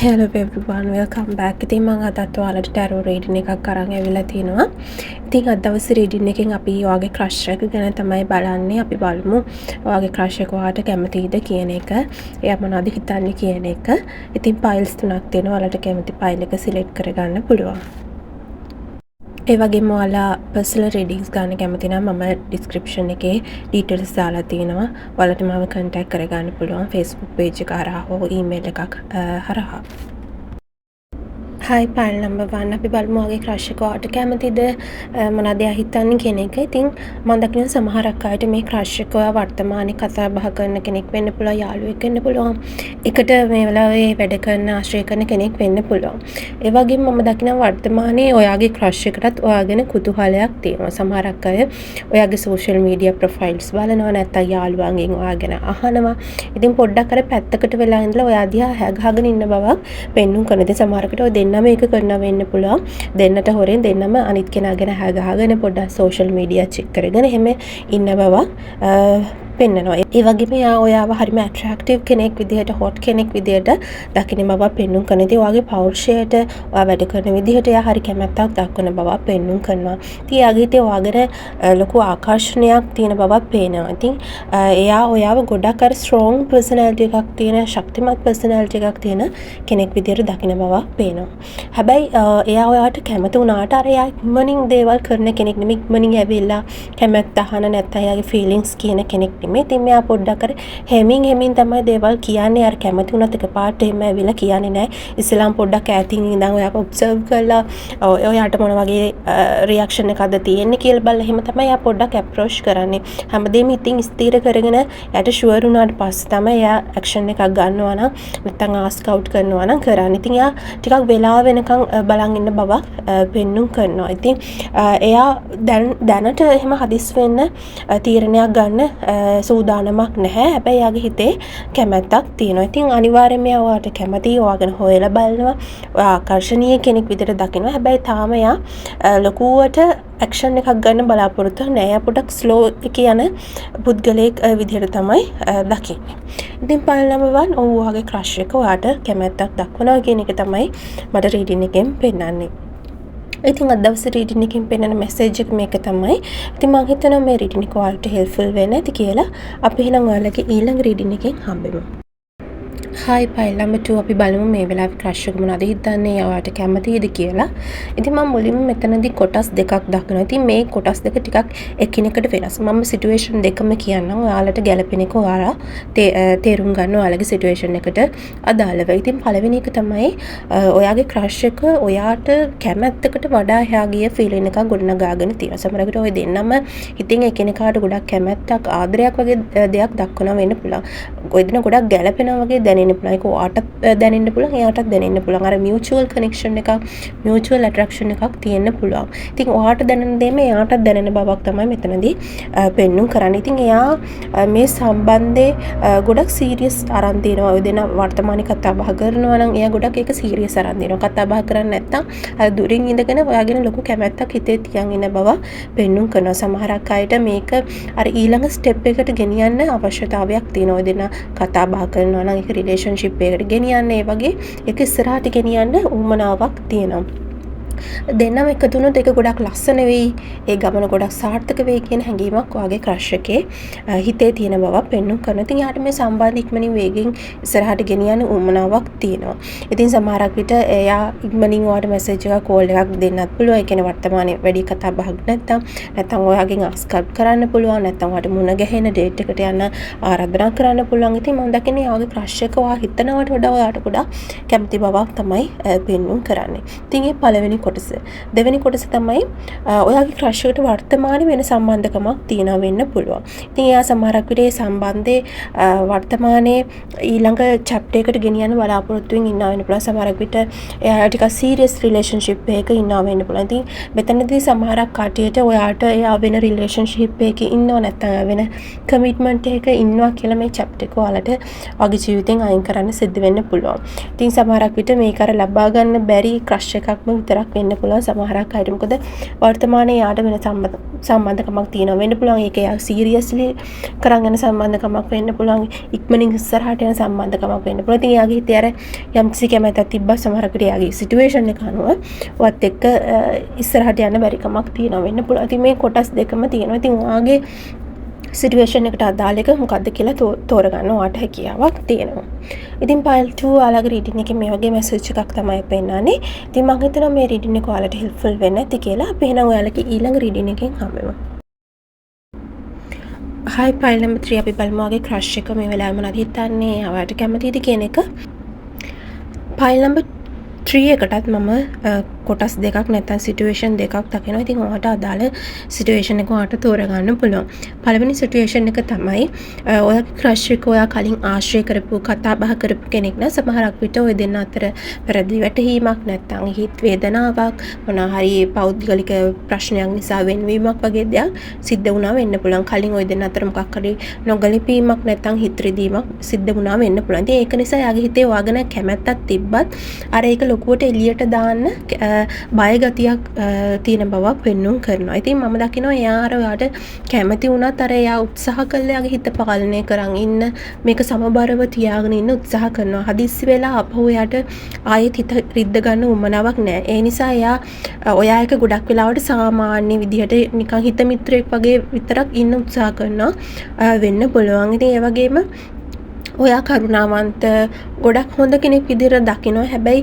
Hello everyone, welcome back. ඉතින් මම අදත් ඔයාලට ටැරෝ රීඩින් එකක් අරන් ඇවිල්ලා තිනවා. ඉතින් අද දවසේ රීඩින් එකෙන් අපි ඔයාගේ ක්‍රෂ් එක ගැන තමයි බලන්නේ. අපි බලමු ඔයාගේ ක්‍රෂ් එක ඔයාට කැමතිද කියන එක. එයා මොනවද හිතන්නේ කියන එක. ඉතින් පයිල්ස් තුනක් තියෙනවා. ඔයාලට කැමති පයිල් එක සිලෙක්ට් කරගන්න පුළුවන්. ඒ වගේම ඔයාලා පර්සනල් රීඩින්ග්ස් ගන්න කැමති නම් මම ඩිස්ක්‍රිප්ෂන් එකේ ඩීටේල්ස් දාලා තියෙනවා. ඔයාලට මාව කන්ටැක්ට් කරගන්න පුළුවන් Facebook page එක හරහා හෝ ඊමේල් එකක් හරහා. හයි පයිල් නම්බර් 1 අපි බලමු ඔයාගේ ක්‍රෂ් එක ඔයාට කැමතිද මොනවද එයා හිතන්නේ කියන එක. ඉතින් මම දකිනවා සමහරක් අයට මේ ක්‍රෂ් එක ඔයා වර්තමානයේ කතා බහ කරන කෙනෙක් වෙන්න පුළුවන්, යාළුවෙක් වෙන්න පුළුවන්. එකට මේ වෙලාවේ වැඩ කරන ආශ්‍රය කරන කෙනෙක් වෙන්න පුළුවන්. ඒ වගේම මම දකිනවා වර්තමානයේ ඔයාගේ ක්‍රෂ් එකටත් ඔයාගෙන කුතුහලයක් තියෙනවා. සමහරක් අය ඔයාගේ සෝෂල් මීඩියා ප්‍රොෆයිල්ස් බලනවා, නැත්නම් යාළුවන්ගෙන් ඔයාගෙන අහනවා. ඉතින් පොඩ්ඩක් අර පැත්තකට වෙලා ඉඳලා ඔයා දිහා හැගහගෙන ඉන්න බවක් පෙන්නුම් කරන. ඉතින් සමහරකට ඔය දෙන්නම ඒක කරනවා වෙන්න පුළුවන්. දෙන්නට හොරෙන් දෙන්නම අනිත් කෙනා ගැන හැගහගෙන පොඩ්ඩක් සෝෂල් මීඩියා චෙක් කරගෙන එහෙම ඉන්න බවක් පෙන්නනවා. ඒ වගේම ඔයාව හරිම ඇට්‍රැක්ටිව් කෙනෙක් විදිහට, හොට් කෙනෙක් විදිහට දකින්න බව පෙන්නුම් කරන. ඉතින් ඔයාගේ පෞරුෂයට, ඔයා වැඩ කරන විදිහට එයා හරි කැමැත්තක් දක්වන බව පෙන්නුම් කරනවා. ඉතින් එයාගේ හිතේ ඔයාගෙන ලොකු ආකර්ෂණයක් තියෙන බව පේනවා. ඉතින් එයා ඔයාව ගොඩක් අර ස්ට්‍රෝං පර්සනැලිටි එකක් තියෙන, ශක්තිමත් පර්සනැලිටි එකක් තියෙන කෙනෙක් විදිහට දකින්න බව පේනවා. හැබැයි එයා ඔයාට කැමති වුණාට අර එයා ඉක්මනින් දේවල් කරන කෙනෙක් නෙමෙයි. ඉක්මනින් ඇවිල්ලා කැමැත්ත අහන නැත්නම් එයාගේ ෆීලිංගස් කියන කෙනෙක් නෙමෙයි. ඉතින් මෙයා පොඩ්ඩක් අර හැමින් තමයි දේවල් කියන්නේ. අර කැමති වුණත් එකපාරට එහෙම ඇවිල්ලා කියන්නේ නැහැ. ඉස්සෙල්ලාම පොඩ්ඩක් ඈතින් ඉඳන් ඔයාව ඔබ්සර්ව් කරලා ඔයාට මොන වගේ රියැක්ෂන් එකක්ද තියෙන්නේ කියලා බලලා එහෙම තමයි එයා පොඩ්ඩක් ඇප්‍රෝච් කරන්නේ. හැමදේම ඉතින් ස්ථිර කරගෙන එයාට ෂුවර් වුණාට පස්සේ තමයි එයා ඇක්ෂන් එකක් ගන්නවා නම් නැත්නම් ආස්ක් අවුට් කරනවා නම් කරන්නේ. ඉතින් එයා ටිකක් වෙලා වෙනකන් බලන් ඉන්න බවක් පෙන්නුම් කරනවා. ඉතින් එයා දැනට එහෙම හදිස් වෙන්න තීරණයක් ගන්න සූදානමක් නැහැ. හැබැයි එයාගේ හිතේ කැමැත්තක් තියෙනවා. ඉතින් අනිවාර්යයෙන්ම එයා ඔයාට කැමතියි. ඔයාගෙන හොයලා බලනවා. ඔයා ආකර්ෂණීය කෙනෙක් විදිහට දකිනවා. හැබැයි තාම එයා ලොකුවට ඇක්ෂන් එකක් ගන්න බලාපොරොත්තු නැහැ. එයා පොඩක් ස්ලෝ එකේ යන පුද්ගලයෙක් විදිහට තමයි දකින්නේ. ඉතින් පයිල් නම්බර් 1 ඔයාගේ ක්‍රෂ් එක ඔයාට කැමැත්තක් දක්වනවා කියන එක තමයි මට රීඩින් එකෙන් පෙන්නන්නේ. ඉතින් අද දවසේ රීඩින් එකෙන් පෙන්නන මෙසේජ් එක මේක තමයි. ඉතින් මම හිතනවා මේ රීඩින් එක ඔයාලට හෙල්ප්ෆුල් වෙන්න ඇති කියලා. අපි එහෙනම් ඔයාලගේ ඊළඟ රීඩින් එකෙන් හම්බෙමු. හයි පයිල් නම්බර් 2 අපි බලමු මේ වෙලාවේ ක්‍රෂ් එක මොනවද හිතන්නේ, ඔයාට කැමතිද කියලා. ඉතින් මම මුලින්ම මෙතනදී කොටස් දෙකක් දක්වනවා. ඉතින් මේ කොටස් දෙක ටිකක් එකිනෙකට වෙනස්. මම සිටුේෂන් දෙකම කියන්නම්. ඔයාලට ගැළපෙන එක ඔයාලා තේරුම් ගන්න ඔයාලගේ සිටුේෂන් එකට අදාළව. ඉතින් පළවෙනි එක තමයි ඔයාගේ ක්‍රෂ් එක ඔයාට කැමැත්තකට වඩා එහා ගිය ෆීලින් එකක් ගොඩනගාගෙන තියෙනවා. සමහරවිට ඔය දෙන්නම ඉතින් එකිනෙකාට ගොඩක් කැමැත්තක්, ආදරයක් වගේ දෙයක් දක්වනවා වෙන්න පුළුවන්. ඔය දෙන ගොඩක් ගැළපෙනවා වගේ දැනෙන්න පුළුවන්. ඒක ඔයාටත් දැනෙන්න පුළුවන්, එයාටත් දැනෙන්න පුළුවන්. අර මියුචුවල් කනෙක්ෂන් එකක්, මියුචුවල් ඇට්‍රැක්ෂන් එකක් තියෙන්න පුළුවන්. ඉතින් ඔයාට දැනෙන දේම එයාටත් දැනෙන බවක් තමයි මෙතනදී පෙන්නුම් කරන්නේ. ඉතින් එයා මේ සම්බන්ධේ ගොඩක් සීරියස් අරන් තියෙනවා. ඔය දෙන වර්තමානයේ කතා බහ කරනවා නම් එයා ගොඩක් ඒක සීරියස් අරන් දෙනවා. කතා බහ කරන්නේ නැත්නම් දුරින් ඉඳගෙන ඔයාගෙන ලොකු කැමැත්තක් හිතේ තියන් ඉන්න බව පෙන්නුම් කරනවා. සමහරක් අයට මේක අර ඊළඟ ස්ටෙප් එකට ගෙනියන්න අවශ්‍යතාවයක් තියෙනවා. ඔය දෙන කතා බහ කරනවා නම් ඒක රිලේෂන්ෂිප් එකකට ගෙනියන්න, ඒ වගේ ඒක ඉස්සරහට ගෙනියන්න උවමනාවක් තියෙනවා. දෙන්නම එකතු වුණොත් ඒක ගොඩක් ලස්සන වෙයි, ඒ ගමන ගොඩක් සාර්ථක වෙයි කියන හැඟීමක් ඔයාගේ ක්‍රෂ් එකේ හිතේ තියෙන බව පෙන්නුම් කරනවා. ඉතින් යාට මේ සම්බන්ධ ඉක්මනින් වේගෙන් ඉස්සරහට ගෙනියන්න උවමනාවක් තියෙනවා. ඉතින් සමහරක් විට එයා ඉක්මනින් ඔයාට මැසේජ් එකක්, කෝල් එකක් දෙන්නත් පුළුවන්. ඒ කියන්නේ වර්තමානයේ වැඩි කතා බහක් නැත්නම් ඔයාගෙන් ආස්ක් කරන්න පුළුවන්, නැත්නම් ඔයාට මුණ ගැහෙන ඩේට් එකට යන්න ආරාධනා කරන්න පුළුවන්. ඉතින් මම දකින්නේ ඔයාගේ ක්‍රෂ් එක ඔයා හිතනවට වඩා ඔයාට ගොඩක් කැමති බවක් තමයි පෙන්නුම් කරන්නේ. ඉතින් මේ පළවෙනි කොටස. දෙවෙනි කොටස තමයි ඔයාගේ ක්‍රෂ් එකට වර්තමානයේ වෙන සම්බන්ධකමක් තියෙනවා වෙන්න පුළුවන්. ඉතින් එයා සමහරක් විට ඒ සම්බන්ධේ වර්තමානයේ ඊළඟ චැප්ටර් එකට ගෙනියන්න බලාපොරොත්තු වෙමින් ඉන්නවා වෙන්න පුළුවන්. සමහරක් විට එයා ටිකක් සීරියස් රිලේෂන්ෂිප් එකක ඉන්නවා වෙන්න පුළුවන්. ඉතින් මෙතනදී සමහරක් කටියට ඔයාට එයා වෙන රිලේෂන්ෂිප් එකක ඉන්නව නැත්නම් වෙන කමිට්මන්ට් එකක ඉන්නවා කියලා මේ චැප්ටර් එක ඔයාලට ඔයාගේ ජීවිතෙන් අයින් කරන්න සිද්ධ වෙන්න පුළුවන්. ඉතින් සමහරක් විට මේක අර ලබා ගන්න බැරි ක්‍රෂ් එකක්ම විතරක් වෙන්න පුළුවන් සමහරක් අයට. මොකද වර්තමානයේ යාට වෙන සම්බන්ධකමක් තියෙනවා වෙන්න පුළුවන්. ඒක යා සීරියස්ලි කරන් යන සම්බන්ධකමක් වෙන්න පුළුවන්. ඉක්මනින් ඉස්සරහට යන සම්බන්ධකමක් වෙන්න පුළුවන්. ඉතින් යාගේ හිතේ අර යම්කිසි කැමැත්තක් තිබ්බා සමහරකට යාගේ සිටුේෂන් එක අනුව වත් එක්ක ඉස්සරහට යන්න බැරි කමක් තියෙනවා වෙන්න පුළුවන්. ඉතින් මේ කොටස් දෙකම තියෙනවා. ඉතින් ඔයාගේ සිටුේෂන් එකට අදාළ එක මොකක්ද කියලා තෝරගන්න ඔයාට හැකියාවක් තියෙනවා. ඉතින් පයිල් 2 ඔයාලගේ රීඩින් එකේ මේ වගේ මැසේජ් එකක් තමයි පෙන්නන්නේ. ඉතින් මම හිතනවා මේ රීඩින් එක ඔයාලට හෙල්ප්ෆුල් වෙන්න ඇති කියලා. අපි එහෙනම් ඔයාලගේ ඊළඟ රීඩින් එකෙන් හම්බෙමු. හයි පයිල් නම්බර් 3 අපි බලමු ඔයාගේ ක්‍රෂ් එක මේ වෙලාවේ මොනවද හිතන්නේ? ඔයාට කැමතිද කියන එක. පයිල් නම්බර් 3 එකටත් මම කොටස් දෙකක් නැත්නම් සිටුේෂන් දෙකක් දකිනවා. ඉතින් ඔයාට අදාළ සිටුේෂන් එක ඔයාට තෝරගන්න පුළුවන්. පළවෙනි සිටුේෂන් එක තමයි ඔයාගේ ක්‍රෂ් එක ඔයා කලින් ආශ්‍රය කරපු කතා බහ කරපු කෙනෙක් නම් සමහරක් විට ඔය දෙන්න අතර පෙරදි වැටහීමක් නැත්නම් හිත වේදනාවක් මොනවා හරි පෞද්ගලික ප්‍රශ්නයක් නිසා වෙනවීමක් වගේ දෙයක් සිද්ධ වුණා වෙන්න පුළුවන්. කලින් ඔය දෙන්න අතර මොකක් හරි නොගැලපීමක් නැත්නම් හිත රිදීමක් සිද්ධ වුණා වෙන්න පුළුවන්. ඉතින් ඒක නිසා යාගේ හිතේ ඔයාගෙන කැමැත්තක් තිබ්බත් අර ඒක ලොකුවට එළියට දාන්න බය ගතියක් තියෙන බවක් පෙන්වුම් කරනවා. ඉතින් මම දකිනවා එයා අර ඔයාට කැමති වුණත් අර එයා උත්සාහ කළා යාගේ හිත පාලනය කරන් ඉන්න මේක සමබරව තියාගෙන ඉන්න උත්සාහ කරනවා. හදිස්සි වෙලා අපහු එයාට ආයෙත් හිත රිද්ද ගන්න උවමනාවක් නැහැ. ඒ නිසා එයා ඔයා එක ගොඩක් වෙලාවට සාමාන්‍ය විදිහට නිකන් හිත මිත්‍රයෙක් වගේ විතරක් ඉන්න උත්සාහ කරනවා වෙන්න පුළුවන්. ඉතින් ඒ වගේම ඔයා කරුණාවන්ත ගොඩක් හොඳ කෙනෙක් විදිහට දකිනවා. හැබැයි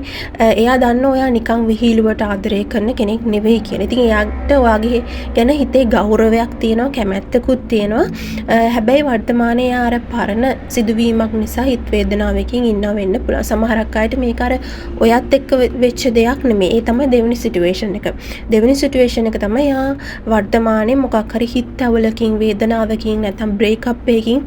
එයා දන්න ඔයා නිකන් විහිළුවට ආදරය කරන කෙනෙක් නෙවෙයි කියලා. ඉතින් එයාට ඔයාගේ ගැන හිතේ ගෞරවයක් තියෙනවා, කැමැත්තකුත් තියෙනවා. හැබැයි වර්තමානයේ එයා අර පරණ සිදුවීමක් නිසා හිත වේදනාවකින් ඉන්නවා වෙන්න පුළුවන්. සමහරක් අයට මේක අර ඔයත් එක්ක වෙච්ච දෙයක් නෙමෙයි. ඒ තමයි දෙවෙනි සිටුේෂන් එක. දෙවෙනි සිටුේෂන් එක තමයි එයා වර්තමානයේ මොකක් හරි හිත අවුලකින්, වේදනාවකින් නැත්නම් බ්‍රේක් අප් එකකින්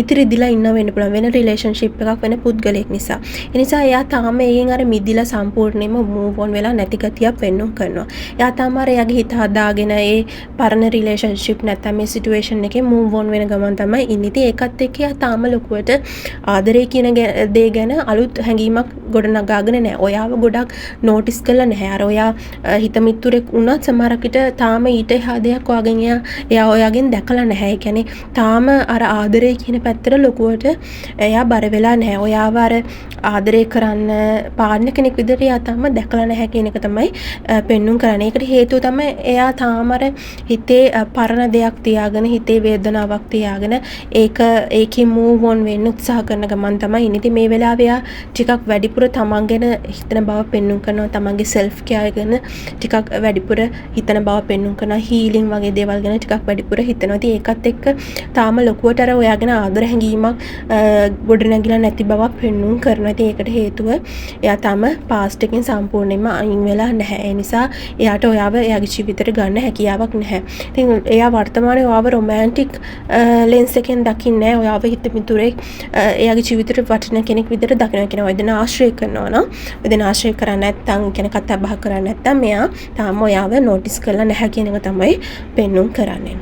හිත රිදිලා ඉන්නවා වෙන්න පුළුවන්. වෙන රිලේෂන්ෂිප් එකක් වෙන පුද්ගලයෙක් නිසා. ඒ නිසා එයා තාම ඒකෙන් අර මිදිලා සම්පූර්ණයෙන්ම මූව් ඔන් වෙලා නැති ගතියක් පෙන්වන්න කරනවා. එයා තාම අර එයාගේ හිත හදාගෙන ඒ පරණ රිලේෂන්ෂිප් නැත්නම් මේ සිටුේෂන් එකේ මූව් ඔන් වෙන ගමන් තමයි ඉන්නේ. ඉතින් ඒකත් එක්ක එයා තාම ලොකුවට ආදරේ කියන දේ ගැන අලුත් හැඟීමක් ගොඩනගාගෙන නැහැ. ඔයාව ගොඩක් නෝටිස් කරලා නැහැ. අර ඔයා හිත මිතුරෙක් වුණත් සමහරක් විට තාම ඊට එහා දෙයක් ඔයාගෙන් එයා ඔයාගෙන් දැකලා නැහැ. ඒ කියන්නේ තාම අර ආදරේ කියන පැත්තට ලොකුවට එයා බර වෙලා නැහැ. ඔයාව අර ආදරය කරන්න පාන්න කෙනෙක් විදිහට එයා තාම දැකලා නැහැ කියන එක තමයි පෙන්වුම් කරන්නේ. ඒකට හේතුව තමයි එයා තාම අර හිතේ පරණ දෙයක් තියාගෙන හිතේ වේදනාවක් තියාගෙන ඒකේ මූව් ඔන් වෙන්න උත්සාහ කරන ගමන් තමයි ඉන්නේ. ඉතින් මේ වෙලාවේ එයා ටිකක් වැඩිපුර තමන් ගැන හිතන බව පෙන්වුම් කරනවා. තමන්ගේ සෙල්ෆ් කෙයාර් ගැන ටිකක් වැඩිපුර හිතන බව පෙන්වුම් කරනවා. හීලින් වගේ දේවල් ගැන ටිකක් වැඩිපුර හිතනවා. ඉතින් ඒකත් එක්ක තාම ලොකුවට අර ඔයා ගැන ආදර හැඟීමක් ගොඩනැගිලා නැති බවක් පෙන්වුම් කරනවා. ඉතින් ඒකට හේතුව එයා තම පාස්ට් එකෙන් සම්පූර්ණයෙන්ම අයින් වෙලා නැහැ. ඒ නිසා එයාට ඔයාව එයාගේ ජීවිතේට ගන්න හැකියාවක් නැහැ. ඉතින් එයා වර්තමානයේ ඔයාව රොමැන්ටික් ලෙන්ස් එකෙන් දකින්නේ නැහැ. ඔයාව හිත මිතුරෙක් එයාගේ ජීවිතේට වටින කෙනෙක් විදිහට දකිනවා කියන ඔය දෙන ආශ්‍රය කරනවා නම් ඔය දෙන ආශ්‍රය කරන්නේ නැත්නම් කියන කතා බහ කරන්නේ නැත්නම් මෙයා තාම ඔයාව නෝටිස් කරලා නැහැ කියන එක තමයි පෙන්වුම් කරන්නේ.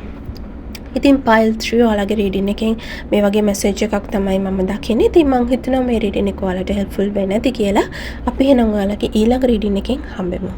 ඉතින් පයිල් 3 ඔයාලගේ රීඩින් එකෙන් මේ වගේ මැසේජ් එකක් තමයි මම දකින්නේ. ඉතින් මම හිතනවා මේ රීඩින් එක ඔයාලට හෙල්ප්ෆුල් වෙන්න ඇති කියලා. අපි එහෙනම් ඔයාලගේ ඊළඟ රීඩින් එකෙන් හම්බෙමු.